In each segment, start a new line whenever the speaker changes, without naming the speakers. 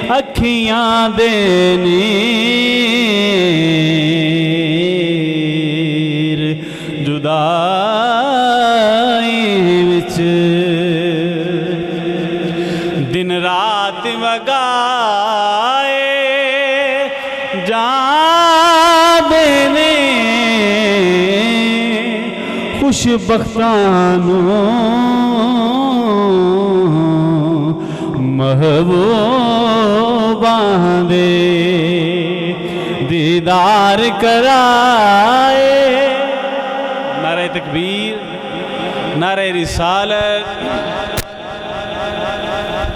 اکھیاں دے نیر جدائی وچ دن رات وگائے جان دینے خوش بختانوں محبوباں دے دیدار کرائے نعرہ تکبیر نعرہ رسالت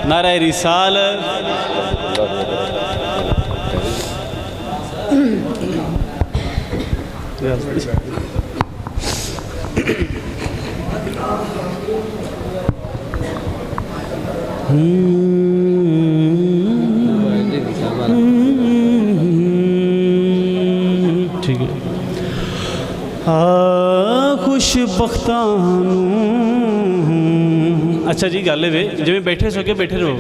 نعرہ رسالت ٹھیک ہے خوش بختانوں اچھا جی گل ہے جی بیٹھے سو کے بیٹھے رہو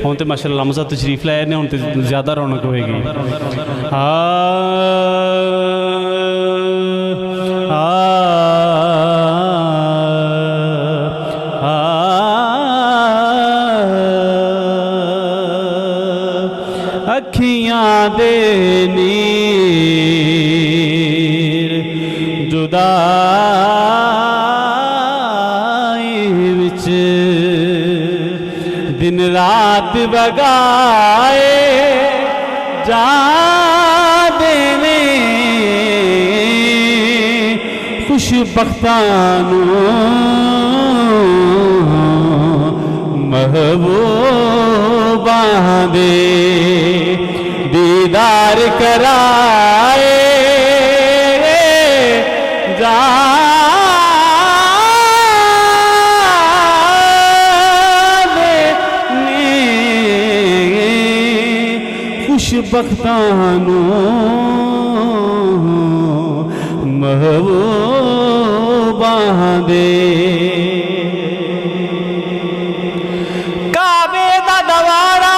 ہوں تو ماشاء اللہ صاحب تشریف لائے نے ہوں تو زیادہ رونق ہوئے گی اکھیاں دے نیر جدائی وچ دن رات بگائے جان دینے خوش بختانوں محبوباں دے دیدار کرائے خوش بختانوں محبوباں دے کعبے دا دوارا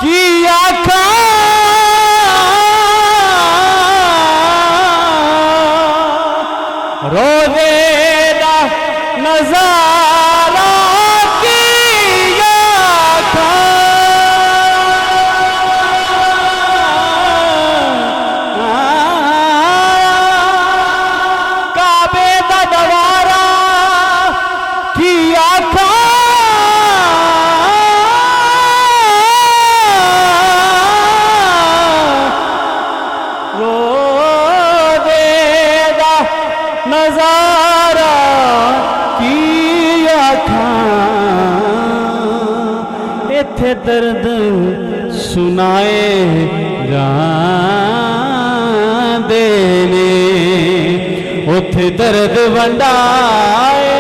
کی آکھاں روزے دا نظارہ کی آکھاں کعبے دا دوارا کی آکھاں نظارہ کی آکھاں ایتھے درد سنائے جان دینے اتھے درد ونڈائے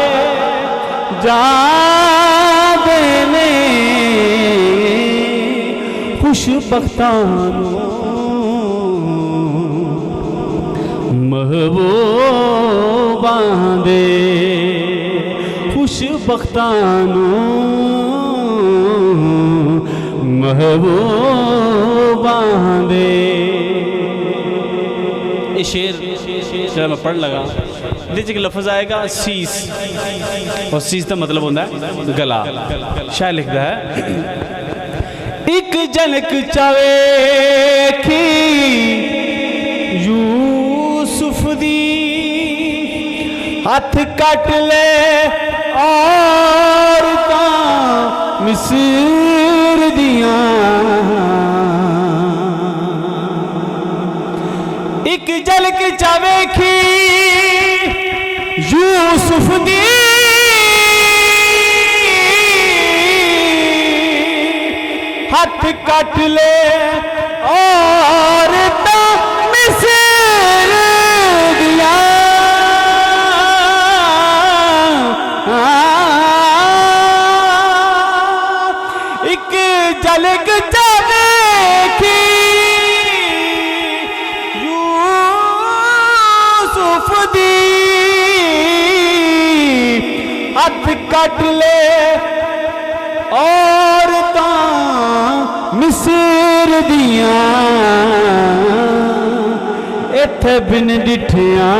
جان دینے خوش بختانوں محبوباں دے خوش بختانوں محبوباں دے یہ شعر جب میں پڑھ لگا دیکھیں کہ لفظ آئے گا سیس اور سیس کا مطلب ہوتا ہے گلا شاعر لکھتا ہے ایک جھلک چویکھی یوسف دی ہاتھ کٹ لے عورتاں مصر دیاں ایک جھلک چویکھی یوسف دی ہاتھ کٹ لے عورتاں مصر دیاں ایک جھلک چویکھی یوسف دی ہاتھ کٹ لے عورتاں ਦੀਆਂ ਇੱਥੇ ਬਿਨ ਡਿਠਿਆਂ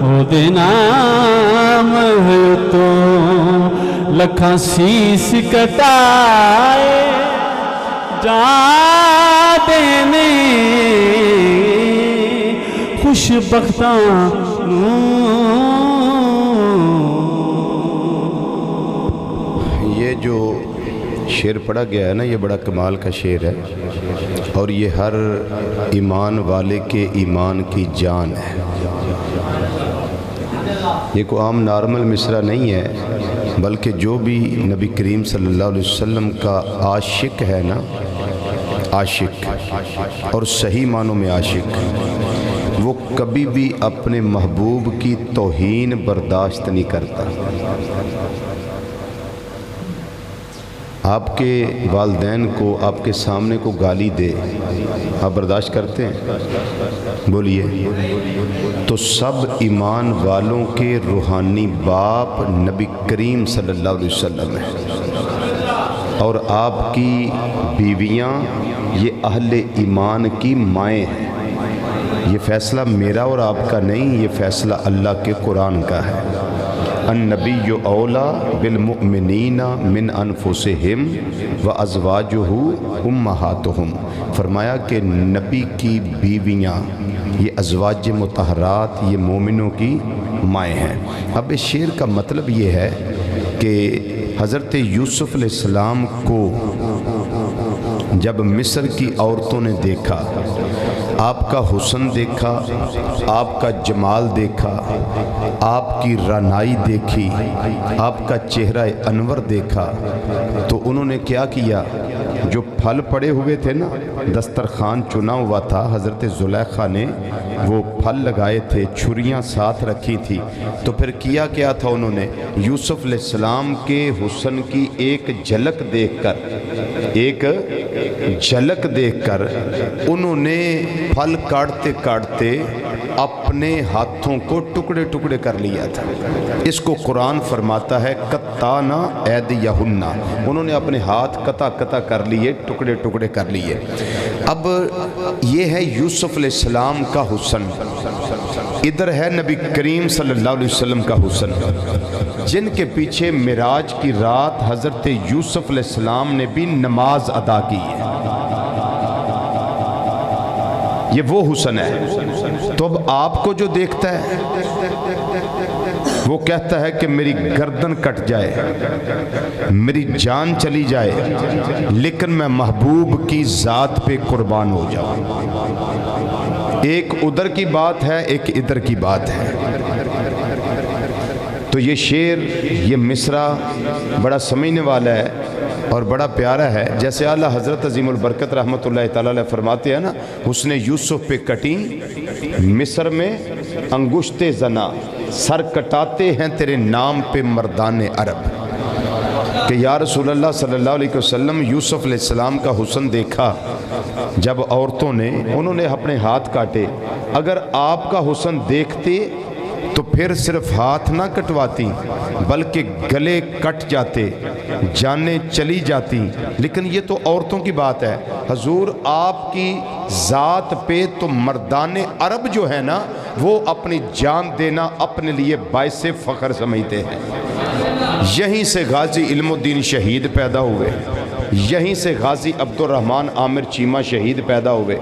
ਉਹਦੇ ਨਾਮ ਤੋਂ ਲੱਖਾਂ ਸੀਸ ਕਟਾਏ ਜਾਂਦੇ ਨੇ ਖੁਸ਼ਬਖਤਾਂ ਨੂੰ।
یہ جو شعر پڑھا گیا ہے نا، یہ بڑا کمال کا شعر ہے اور یہ ہر ایمان والے کے ایمان کی جان ہے۔ یہ کوئی عام نارمل مصرع نہیں ہے، بلکہ جو بھی نبی کریم صلی اللہ علیہ وسلم کا عاشق ہے نا، عاشق اور صحیح معنوں میں عاشق، وہ کبھی بھی اپنے محبوب کی توہین برداشت نہیں کرتا۔ آپ کے والدین کو آپ کے سامنے کو گالی دے، آپ برداشت کرتے ہیں؟ بولیے۔ تو سب ایمان والوں کے روحانی باپ نبی کریم صلی اللہ علیہ وسلم ہے، اور آپ کی بیویاں یہ اہل ایمان کی مائیں ہیں۔ یہ فیصلہ میرا اور آپ کا نہیں، یہ فیصلہ اللہ کے قرآن کا ہے۔ النبی اولا بالمؤمنین من انفسہم وازواجہ امہاتہم، فرمایا کہ نبی کی بیویاں یہ ازواج مطہرات یہ مومنوں کی مائیں ہیں۔ اب اس شعر کا مطلب یہ ہے کہ حضرت یوسف علیہ السلام کو جب مصر کی عورتوں نے دیکھا، آپ کا حسن دیکھا، آپ کا جمال دیکھا، آپ کی رعنائی دیکھی، آپ کا چہرہ انور دیکھا، تو انہوں نے کیا کیا؟ جو پھل پڑے ہوئے تھے نا، دسترخوان چنا ہوا تھا، حضرت زلیخا نے وہ پھل لگائے تھے، چھریاں ساتھ رکھی تھی، تو پھر کیا تھا انہوں نے؟ یوسف علیہ السلام کے حسن کی ایک جھلک دیکھ کر انہوں نے پھل کاٹتے کاٹتے اپنے ہاتھوں کو ٹکڑے ٹکڑے کر لیا تھا۔ اس کو قرآن فرماتا ہے قطعنا ایدیہن، انہوں نے اپنے ہاتھ قطع کر لیے، ٹکڑے ٹکڑے کر لیے۔ اب یہ ہے یوسف علیہ السلام کا حسن، ادھر ہے نبی کریم صلی اللہ علیہ وسلم کا حسن، جن کے پیچھے معراج کی رات حضرت یوسف علیہ السلام نے بھی نماز ادا کی ہے۔ یہ وہ حسن ہے۔ تو اب آپ کو جو دیکھتا ہے وہ کہتا ہے کہ میری گردن کٹ جائے، میری جان چلی جائے، لیکن میں محبوب کی ذات پہ قربان ہو جاؤں۔ ایک ادھر کی بات ہے، ایک ادھر کی بات ہے۔ تو یہ شعر، یہ مصرع بڑا سمجھنے والا ہے اور بڑا پیارا ہے۔ جیسے اعلیٰ حضرت عظیم البرکت رحمۃ اللہ تعالیٰ علیہ فرماتے ہیں نا، حسن یوسف پہ کٹی مصر میں انگشت زنا، سر کٹاتے ہیں تیرے نام پہ مردان عرب، کہ یا رسول اللہ صلی اللہ علیہ وسلم یوسف علیہ السلام کا حسن دیکھا جب عورتوں نے، انہوں نے اپنے ہاتھ کاٹے۔ اگر آپ کا حسن دیکھتے تو پھر صرف ہاتھ نہ کٹواتی بلکہ گلے کٹ جاتے، جانیں چلی جاتی۔ لیکن یہ تو عورتوں کی بات ہے، حضور آپ کی ذات پہ تو مردان عرب جو ہے نا، وہ اپنی جان دینا اپنے لیے باعث فخر سمجھتے ہیں۔ یہیں سے غازی علم الدین شہید پیدا ہوئے، یہیں سے غازی عبد الرحمن عامر چیمہ شہید پیدا ہوئے،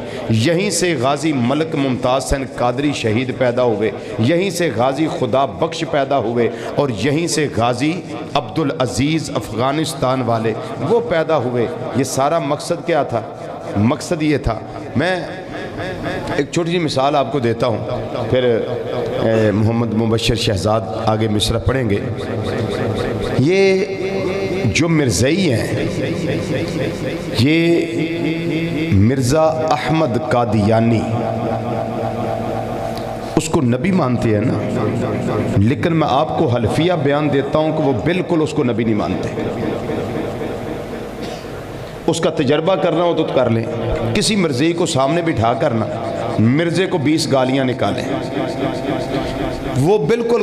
یہیں سے غازی ملک ممتاز حسین قادری شہید پیدا ہوئے، یہیں سے غازی خدا بخش پیدا ہوئے، اور یہیں سے غازی عبدالعزیز افغانستان والے وہ پیدا ہوئے۔ یہ سارا مقصد کیا تھا؟ مقصد یہ تھا۔ میں ایک چھوٹی سی مثال آپ کو دیتا ہوں، پھر محمد مبشر شہزاد آگے مصرع پڑھیں گے۔ یہ جو مرزائی ہیں، یہ مرزا احمد قادیانی، اس کو نبی مانتے ہیں نا، لیکن میں آپ کو حلفیہ بیان دیتا ہوں کہ وہ بالکل اس کو نبی نہیں مانتے۔ اس کا تجربہ کرنا ہو تو کر لیں، کسی مرزائی کو سامنے بٹھا کرنا، مرزے کو 20 گالیاں نکالیں، وہ بالکل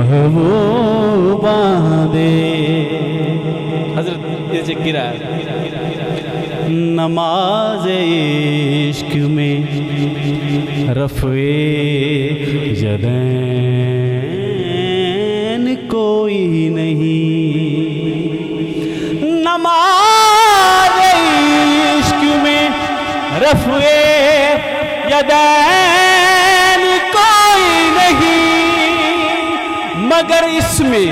محبوباں دے حضرت یہ ذکر ہے نماز عشق میں رفع یدین کوئی نہیں نماز عشق میں رفع یدین کوئی نہیں مگر اس میں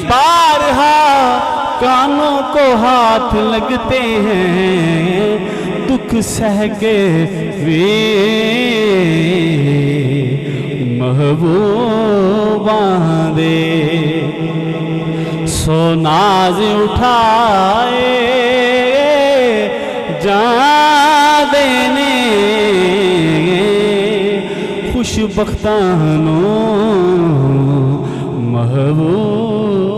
بارہا کانوں کو ہاتھ لگتے ہیں دکھ سہ کے محبوباں دے سو ناز اٹھائے جان دینے خوش بختانوں محبوباں